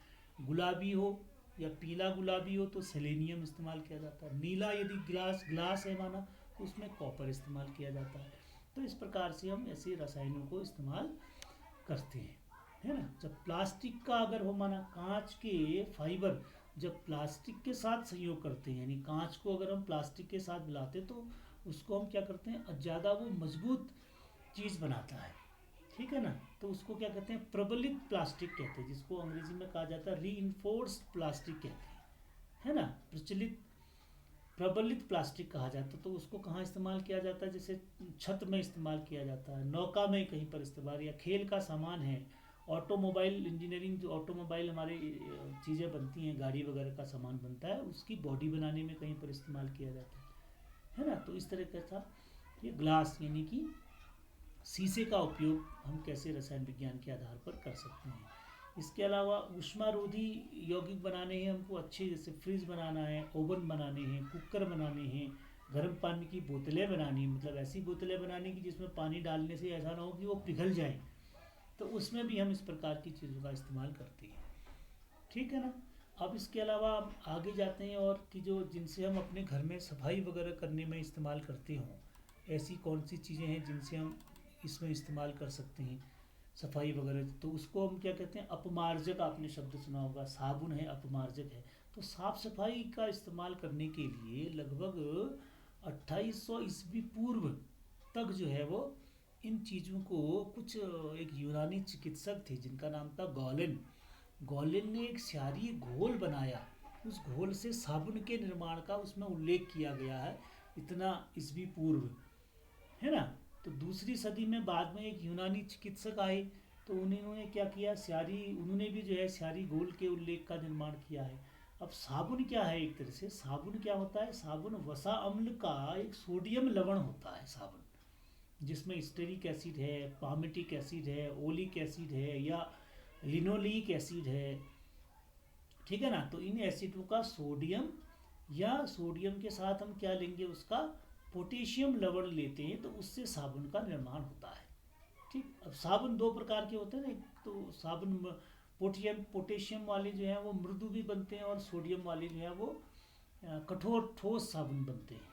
गुलाबी हो या पीला गुलाबी हो तो सेलेनियम इस्तेमाल किया जाता है। नीला यदि ग्लास है माना, तो उसमें कॉपर इस्तेमाल किया जाता है। तो इस प्रकार से हम ऐसे रसायनों को इस्तेमाल करते हैं, है ना। जब प्लास्टिक का अगर हो माना, कांच के फाइबर जब प्लास्टिक के साथ संयोग करते हैं, यानी कांच को अगर हम प्लास्टिक के साथ मिलाते हैं, तो उसको हम क्या करते हैं? ज़्यादा वो मजबूत चीज़ बनाता है। ठीक है ना। तो उसको क्या कहते हैं? प्रबलित प्लास्टिक कहते हैं, जिसको अंग्रेजी में कहा जाता है रीइंफोर्स्ड प्लास्टिक कहते हैं, है ना। प्रबलित प्लास्टिक कहा जाता है। तो उसको कहाँ इस्तेमाल किया जाता है? जैसे छत में इस्तेमाल किया जाता है, नौका में कहीं पर इस्तेमाल, या खेल का सामान है, ऑटोमोबाइल इंजीनियरिंग, जो ऑटोमोबाइल हमारे चीज़ें बनती हैं, गाड़ी वगैरह का सामान बनता है, उसकी बॉडी बनाने में कहीं पर इस्तेमाल किया जाता है ना। तो इस तरह का था ये ग्लास, यानी कि शीशे का उपयोग हम कैसे रसायन विज्ञान के आधार पर कर सकते हैं। इसके अलावा ऊष्मारोधी यौगिक बनाने हैं हमको अच्छे, जैसे फ्रिज बनाना है, ओवन बनाने हैं, कुकर बनाने हैं, गर्म पानी की बोतलें बनानी है, मतलब ऐसी बोतलें बनाने की जिसमें पानी डालने से ऐसा ना हो कि वो पिघल जाए। तो उसमें भी हम इस प्रकार की चीज़ों का इस्तेमाल करते हैं। ठीक है ना। अब इसके अलावा आगे जाते हैं, और कि जो जिनसे हम अपने घर में सफाई वगैरह करने में इस्तेमाल करते हों, ऐसी कौन सी चीज़ें हैं जिनसे हम इसमें इस्तेमाल कर सकते हैं सफाई वगैरह। तो उसको हम क्या कहते हैं? अपमार्जक, आपने शब्द सुना होगा, साबुन है, अपमार्जक है। तो साफ सफाई का इस्तेमाल करने के लिए लगभग 2800 ईस्वी पूर्व तक जो है वो इन चीज़ों को कुछ एक यूनानी चिकित्सक थे जिनका नाम था गॉलेन। गॉलेन ने एक क्षारीय घोल बनाया, उस घोल से साबुन के निर्माण का उसमें उल्लेख किया गया है, इतना ईस्वी पूर्व, है ना। तो दूसरी सदी में बाद में एक यूनानी चिकित्सक आए, तो उन्होंने क्या किया? उन्होंने भी जो है स्यारी घोल के उल्लेख का निर्माण किया है। अब साबुन क्या है? एक तरह से साबुन क्या होता है? साबुन वसा अम्ल का एक सोडियम लवण होता है साबुन, जिसमें स्टेरिक एसिड है, पामेटिक एसिड है, ओलिक एसिड है, या लिनोलिक एसिड है। ठीक है ना। तो इन एसिडों का सोडियम, या सोडियम के साथ हम क्या लेंगे? उसका पोटेशियम लवण लेते हैं, तो उससे साबुन का निर्माण होता है। ठीक। अब साबुन दो प्रकार के होते हैं ना, एक तो साबुन पोटेशियम वाले जो हैं वो मृदु भी बनते हैं, और सोडियम वाले जो हैं वो कठोर ठोस साबुन बनते हैं।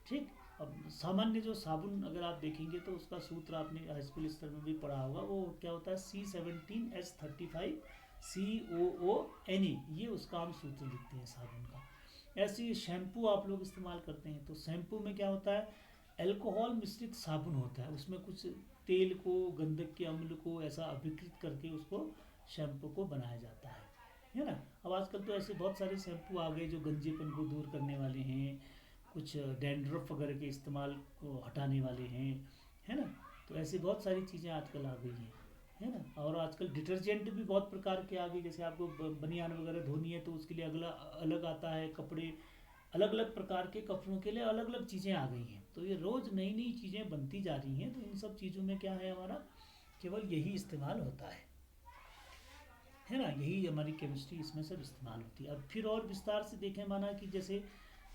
ठीक। अब सामान्य जो साबुन अगर आप देखेंगे तो उसका सूत्र आपने हाई स्कूल स्तर में भी पढ़ा होगा, वो क्या होता है? C17H35COONE, ये उसका हम सूत्र लिखते हैं साबुन का। ऐसे ही शैम्पू आप लोग इस्तेमाल करते हैं, तो शैम्पू में क्या होता है? अल्कोहल मिश्रित साबुन होता है, उसमें कुछ तेल को, गंधक के अम्ल को ऐसा अभिकृत करके उसको शैम्पू को बनाया जाता है ना। अब आजकल तो ऐसे बहुत सारे शैम्पू आ गए जो गंजेपन को दूर करने वाले हैं, कुछ डैंड्रफ वगैरह के इस्तेमाल को हटाने वाले हैं, है ना। तो ऐसी बहुत सारी चीज़ें आजकल आ गई हैं, है ना। और आजकल डिटर्जेंट भी बहुत प्रकार के आ गए, जैसे आपको बनियान वगैरह धोनी है तो उसके लिए अगला अलग आता है, कपड़े अलग अलग प्रकार के कपड़ों के लिए अलग अलग चीज़ें आ गई हैं। तो ये रोज़ नई नई चीज़ें बनती जा रही हैं, तो इन सब चीज़ों में क्या है, हमारा केवल यही इस्तेमाल होता है ना। यही हमारी केमिस्ट्री इसमें सब इस्तेमाल होती है। अब फिर और विस्तार से देखें, माना कि जैसे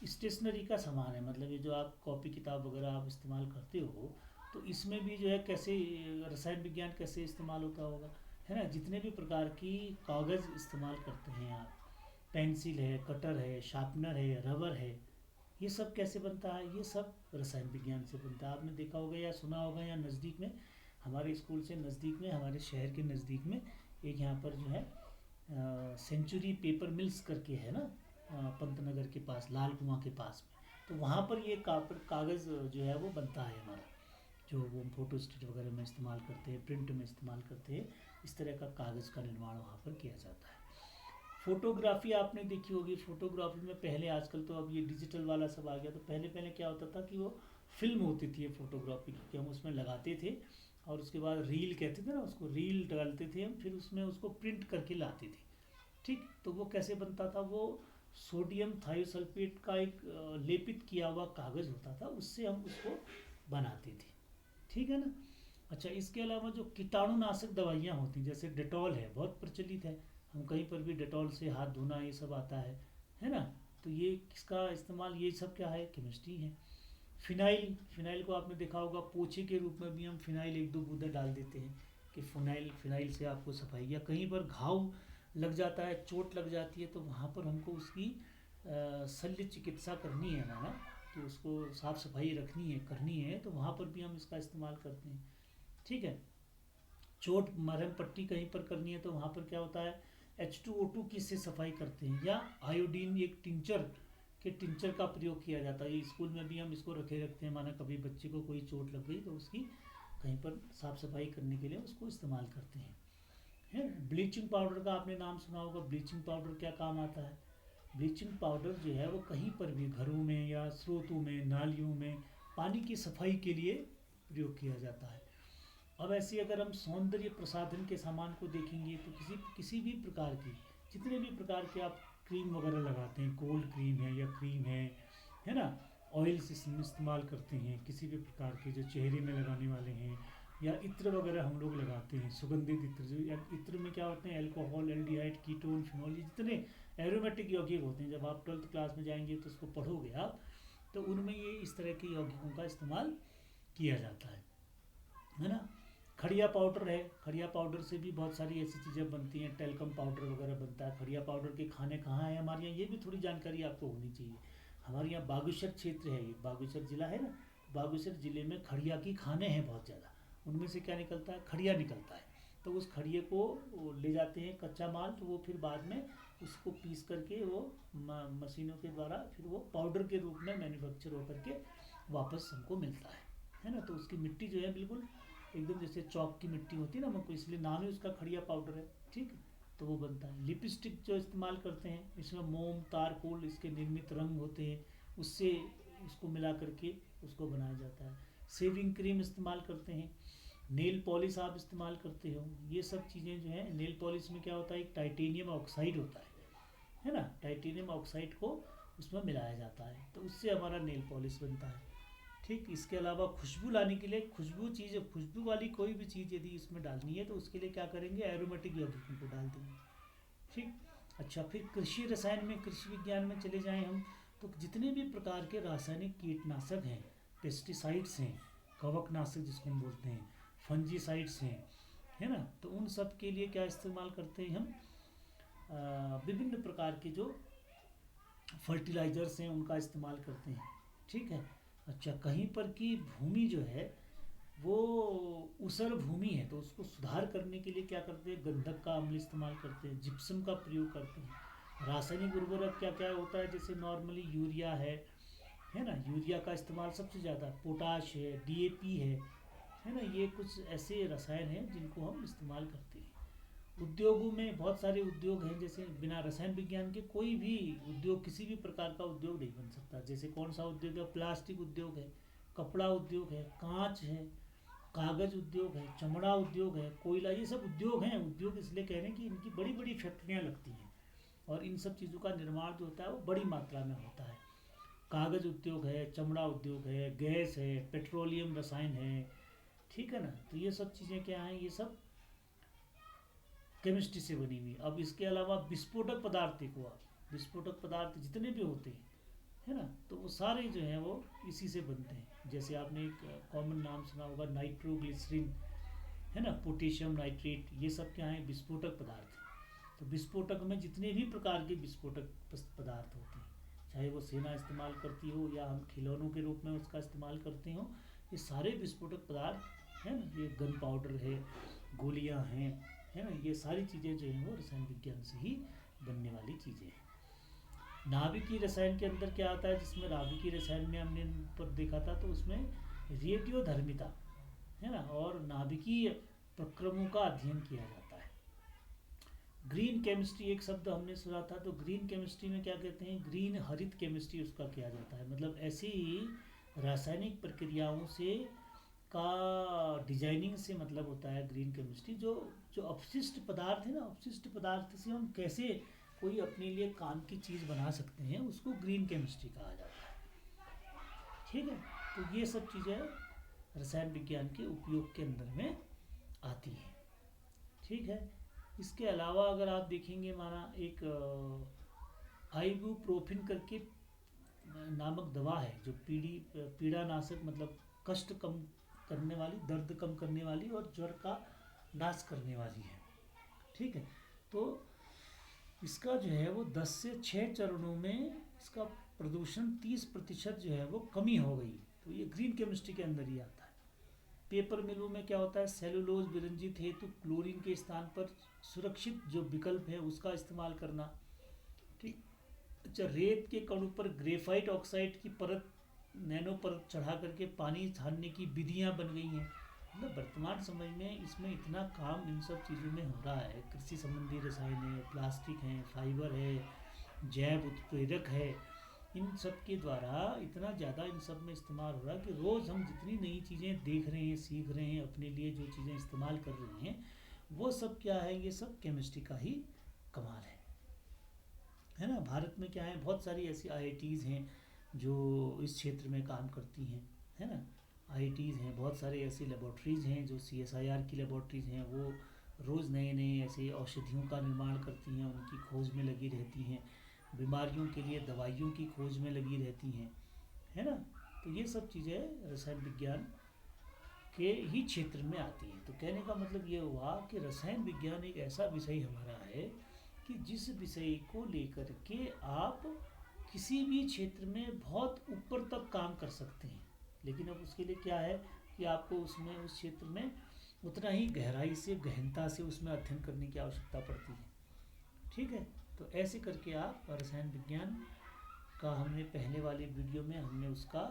स्टेशनरी का सामान है, मतलब ये जो आप कॉपी किताब वगैरह आप इस्तेमाल करते हो, तो इसमें भी जो है कैसे रसायन विज्ञान कैसे इस्तेमाल होता होगा, है ना। जितने भी प्रकार की कागज़ इस्तेमाल करते हैं आप, पेंसिल है, कटर है, शार्पनर है, रबर है, ये सब कैसे बनता है, ये सब रसायन विज्ञान से बनता है। आपने देखा होगा या सुना होगा, या नज़दीक में हमारे स्कूल से नज़दीक में, हमारे शहर के नज़दीक में एक यहाँ पर जो है सेंचुरी पेपर मिल्स करके है ना, पंतनगर के पास, लाल कुआं के पास में। तो वहाँ पर ये कागज़ जो है वो बनता है हमारा, जो वो फोटो स्टेट वगैरह में इस्तेमाल करते हैं, प्रिंट में इस्तेमाल करते हैं, इस तरह का कागज़ का निर्माण वहाँ पर किया जाता है। फोटोग्राफी आपने देखी होगी, फोटोग्राफी में पहले, आजकल तो अब ये डिजिटल वाला सब आ गया, तो पहले पहले क्या होता था कि वो फिल्म होती थी फोटोग्राफी की, कि हम उसमें लगाते थे और उसके बाद रील कहते थे ना, उसको रील डालते थे हम, फिर उसमें उसको प्रिंट करके लाते थे। ठीक, तो वो कैसे बनता था, वो सोडियम थायोसल्फेट का एक लेपित किया हुआ कागज़ होता था, उससे हम उसको बनाते थे। ठीक है ना। अच्छा, इसके अलावा जो कीटाणुनाशक दवाइयाँ होती हैं, जैसे डेटॉल है, बहुत प्रचलित है, हम कहीं पर भी डेटॉल से हाथ धोना ये सब आता है ना। तो ये किसका इस्तेमाल, ये सब क्या है, केमिस्ट्री है। फिनाइल, फिनाइल को आपने देखा होगा, पोछे के रूप में भी हम फिनाइल एक दो बूंदा डाल देते हैं कि फिनाइल फिनाइल से आपको सफाई, या कहीं पर घाव लग जाता है, चोट लग जाती है, तो वहाँ पर हमको उसकी शल्य चिकित्सा करनी है ना, कि उसको साफ सफाई रखनी है, करनी है, तो वहाँ पर भी हम इसका इस्तेमाल करते हैं। ठीक है। चोट मरहम पट्टी कहीं पर करनी है तो वहाँ पर क्या होता है, H2O2 की से सफाई करते हैं, या आयोडीन एक टिंचर के टिंचर का प्रयोग किया जाता है। ये स्कूल में भी हम इसको रखे रखते हैं, माना कभी बच्चे को कोई चोट लग गई तो उसकी कहीं पर साफ सफाई करने के लिए उसको इस्तेमाल करते हैं, है। ब्लीचिंग पाउडर का आपने नाम सुना होगा, ब्लीचिंग पाउडर क्या काम आता है। ब्लीचिंग पाउडर जो है वो कहीं पर भी घरों में या स्रोतों में, नालियों में पानी की सफाई के लिए प्रयोग किया जाता है। अब ऐसे अगर हम सौंदर्य प्रसाधन के सामान को देखेंगे, तो किसी किसी भी प्रकार की, जितने भी प्रकार के आप क्रीम वगैरह लगाते हैं, कोल्ड क्रीम है या क्रीम है ना, ऑयल्स इस्तेमाल करते हैं, किसी भी प्रकार के जो चेहरे में लगाने वाले हैं, या इत्र वगैरह हम लोग लगाते हैं, सुगंधित इत्र, जो या इत्र में क्या होते हैं, अल्कोहल, एल्डिहाइड, कीटोन, फिनॉल, ये जितने एरोमेटिक यौगिक होते हैं, जब आप 12th क्लास में जाएंगे तो उसको पढ़ोगे आप, तो उनमें ये इस तरह के यौगिकों का इस्तेमाल किया जाता है ना। खड़िया पाउडर है, खड़िया पाउडर से भी बहुत सारी ऐसी चीज़ें बनती हैं, टेल्कम पाउडर वगैरह बनता है। खड़िया पाउडर के खाने कहाँ हैं हमारे यहाँ, ये भी थोड़ी जानकारी आपको होनी चाहिए। हमारे यहाँ बागेश्वर क्षेत्र है, ये बागेश्वर जिला है ना, बागेश्वर जिले में खड़िया की खाने हैं बहुत ज़्यादा। उनमें से क्या निकलता है, खड़िया निकलता है। तो उस खड़िए को ले जाते हैं कच्चा माल, तो वो फिर बाद में उसको पीस करके वो मशीनों के द्वारा फिर वो पाउडर के रूप में मैन्युफैक्चर होकर के वापस हमको मिलता है ना। तो उसकी मिट्टी जो है बिल्कुल एकदम जैसे चौक की मिट्टी होती है ना हमको, इसलिए नाम ही उसका खड़िया पाउडर है। ठीक है, तो वो बनता है। लिपस्टिक जो इस्तेमाल करते हैं, इसमें मोम, तारकोल, इसके निर्मित रंग होते हैं, उससे उसको मिला करके उसको बनाया जाता है। शेविंग क्रीम इस्तेमाल करते हैं। नेल पॉलिश आप इस्तेमाल करते हो, ये सब चीज़ें जो है, नेल पॉलिश में क्या होता है, एक टाइटेनियम ऑक्साइड होता है ना, टाइटेनियम ऑक्साइड को उसमें मिलाया जाता है, तो उससे हमारा नेल पॉलिश बनता है। ठीक, इसके अलावा खुशबू लाने के लिए, खुशबू वाली कोई भी चीज़ यदि इसमें डालनी है तो उसके लिए क्या करेंगे, एरोमेटिक यौगिकों को डाल देंगे। ठीक। अच्छा, फिर कृषि रसायन में, कृषि विज्ञान में चले जाएं हम, तो जितने भी प्रकार के रासायनिक कीटनाशक हैं, पेस्टिसाइड्स हैं, कवकनाशक जिसको हम बोलते हैं, फंजीसाइड्स हैं, है ना, तो उन सब के लिए क्या इस्तेमाल करते हैं हम, विभिन्न प्रकार के जो फर्टिलाइजर्स हैं उनका इस्तेमाल करते हैं। ठीक है। अच्छा, कहीं पर की भूमि जो है वो ऊसर भूमि है, तो उसको सुधार करने के लिए क्या करते हैं, गंधक का अम्ल इस्तेमाल करते हैं, जिप्सम का प्रयोग करते हैं। रासायनिक उर्वरक क्या क्या होता है, जैसे नॉर्मली यूरिया है है ना। यूरिया का इस्तेमाल सबसे ज़्यादा, पोटाश है, डीएपी है ना। ये कुछ ऐसे रसायन हैं जिनको हम इस्तेमाल करते हैं। उद्योगों में बहुत सारे उद्योग हैं, जैसे बिना रसायन विज्ञान के कोई भी उद्योग, किसी भी प्रकार का उद्योग नहीं बन सकता। जैसे कौन सा उद्योग है? प्लास्टिक उद्योग है, कपड़ा उद्योग है, कांच है, कागज उद्योग है, चमड़ा उद्योग है, कोयला, ये सब उद्योग हैं। उद्योग इसलिए कह रहे हैं कि इनकी बड़ी बड़ी फैक्ट्रियाँ लगती हैं और इन सब चीज़ों का निर्माण जो होता है वो बड़ी मात्रा में होता है। कागज उद्योग है, चमड़ा उद्योग है, गैस है, पेट्रोलियम रसायन है, ठीक है ना। तो ये सब चीज़ें क्या हैं? ये सब केमिस्ट्री से बनी हुई। अब इसके अलावा विस्फोटक पदार्थ देखो आप, विस्फोटक पदार्थ जितने भी होते हैं, है ना, तो वो सारे जो हैं वो इसी से बनते हैं। जैसे आपने एक कॉमन नाम सुना होगा, नाइट्रोग्लिसरीन, है ना, पोटेशियम नाइट्रेट, ये सब क्या है? विस्फोटक पदार्थ हैं। तो विस्फोटक में जितने भी प्रकार के विस्फोटक पदार्थ होते हैं, चाहे वो सेना इस्तेमाल करती हो या हम खिलौनों के रूप में उसका इस्तेमाल करते हो, ये सारे विस्फोटक पदार्थ हैं ना। ये गन पाउडर है, गोलियां हैं, है ना, ये सारी चीज़ें जो हैं वो रसायन विज्ञान से ही बनने वाली चीज़ें हैं। नाभिकीय रसायन के अंदर क्या आता है? जिसमें नाभिकीय रसायन में हमने पर देखा था, तो उसमें रेडियोधर्मिता, है ना, और नाभिकीय प्रक्रमों का अध्ययन किया जाता है। ग्रीन केमिस्ट्री एक शब्द हमने सुना था, तो ग्रीन केमिस्ट्री में क्या कहते हैं? ग्रीन, हरित केमिस्ट्री उसका किया जाता है। मतलब ऐसी रासायनिक प्रक्रियाओं से का डिजाइनिंग से मतलब होता है ग्रीन केमिस्ट्री। जो जो अपशिष्ट पदार्थ है ना, अपशिष्ट पदार्थ से हम कैसे कोई अपने लिए काम की चीज़ बना सकते हैं, उसको ग्रीन केमिस्ट्री कहा जाता है, ठीक है। तो ये सब चीज़ें रसायन विज्ञान के उपयोग के अंदर में आती हैं, ठीक है। इसके अलावा अगर आप देखेंगे, माना एक आइबुप्रोफिन करके नामक दवा है, जो पीड़ा नाशक, मतलब कष्ट कम करने वाली, दर्द कम करने वाली और ज्वर का नाश करने वाली है, ठीक है। तो इसका जो है वो 10 से 6 चरणों में इसका प्रदूषण 30% जो है वो कमी हो गई। तो ये ग्रीन केमिस्ट्री के अंदर ही आता है। पेपर मिलों में क्या होता है? सेलुलोज विरंजित हेतु क्लोरीन के स्थान पर सुरक्षित जो विकल्प है उसका इस्तेमाल करना, ठीक। अच्छा, रेत के कणों पर ग्रेफाइट ऑक्साइड की परत, नैनो परत चढ़ा करके पानी छानने की विधियां बन गई हैं। मतलब वर्तमान समय में इसमें इतना काम इन सब चीज़ों में हो रहा है। कृषि संबंधी रसायन है, प्लास्टिक है, फाइबर है, जैव उत्प्रेरक है, इन सब के द्वारा इतना ज़्यादा इन सब में इस्तेमाल हो रहा है कि रोज़ हम जितनी नई चीज़ें देख रहे हैं, सीख रहे हैं, अपने लिए जो चीज़ें इस्तेमाल कर रहे हैं, वो सब क्या है? ये सब केमिस्ट्री का ही कमाल है ना। भारत में क्या है? बहुत सारी ऐसी आईआईटीज़ हैं जो इस क्षेत्र में काम करती हैं, है ना। आईआईटीज़ हैं, बहुत सारे ऐसी लेबॉर्ट्रीज़ हैं जो सीएसआईआर की लेबॉर्ट्रीज़ हैं, वो रोज़ नए नए ऐसे औषधियों का निर्माण करती हैं, उनकी खोज में लगी रहती हैं, बीमारियों के लिए दवाइयों की खोज में लगी रहती हैं, है ना। तो ये सब चीज़ें रसायन विज्ञान के ही क्षेत्र में आती हैं। तो कहने का मतलब ये हुआ कि रसायन विज्ञान एक ऐसा विषय हमारा है कि जिस विषय को लेकर के आप किसी भी क्षेत्र में बहुत ऊपर तक काम कर सकते हैं। लेकिन अब उसके लिए क्या है कि आपको उसमें, उस क्षेत्र में उतना ही गहराई से, गहनता से उसमें अध्ययन करने की आवश्यकता पड़ती है, ठीक है। तो ऐसे करके आप रसायन विज्ञान का, हमने पहले वाले वीडियो में हमने उसका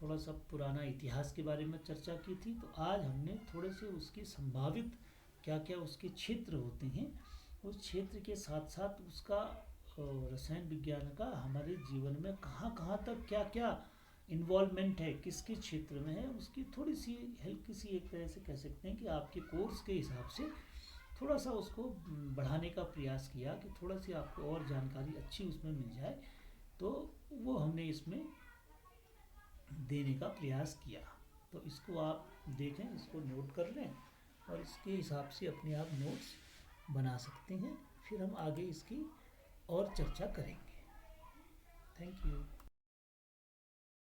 थोड़ा सा पुराना इतिहास के बारे में चर्चा की थी। तो आज हमने थोड़े से उसकी संभावित क्या क्या उसके क्षेत्र होते हैं, उस क्षेत्र के साथ साथ उसका रसायन विज्ञान का हमारे जीवन में कहाँ कहाँ तक क्या क्या इन्वॉल्वमेंट है, किस किस क्षेत्र में है, उसकी थोड़ी सी हल्की सी, एक तरह से कह सकते हैं कि आपके कोर्स के हिसाब से थोड़ा सा उसको बढ़ाने का प्रयास किया कि थोड़ा सी आपको और जानकारी अच्छी उसमें मिल जाए। तो वो हमने इसमें देने का प्रयास किया। तो इसको आप देखें, इसको नोट कर लें और इसके हिसाब से अपने आप नोट्स बना सकते हैं। फिर हम आगे इसकी और चर्चा करेंगे। Thank you.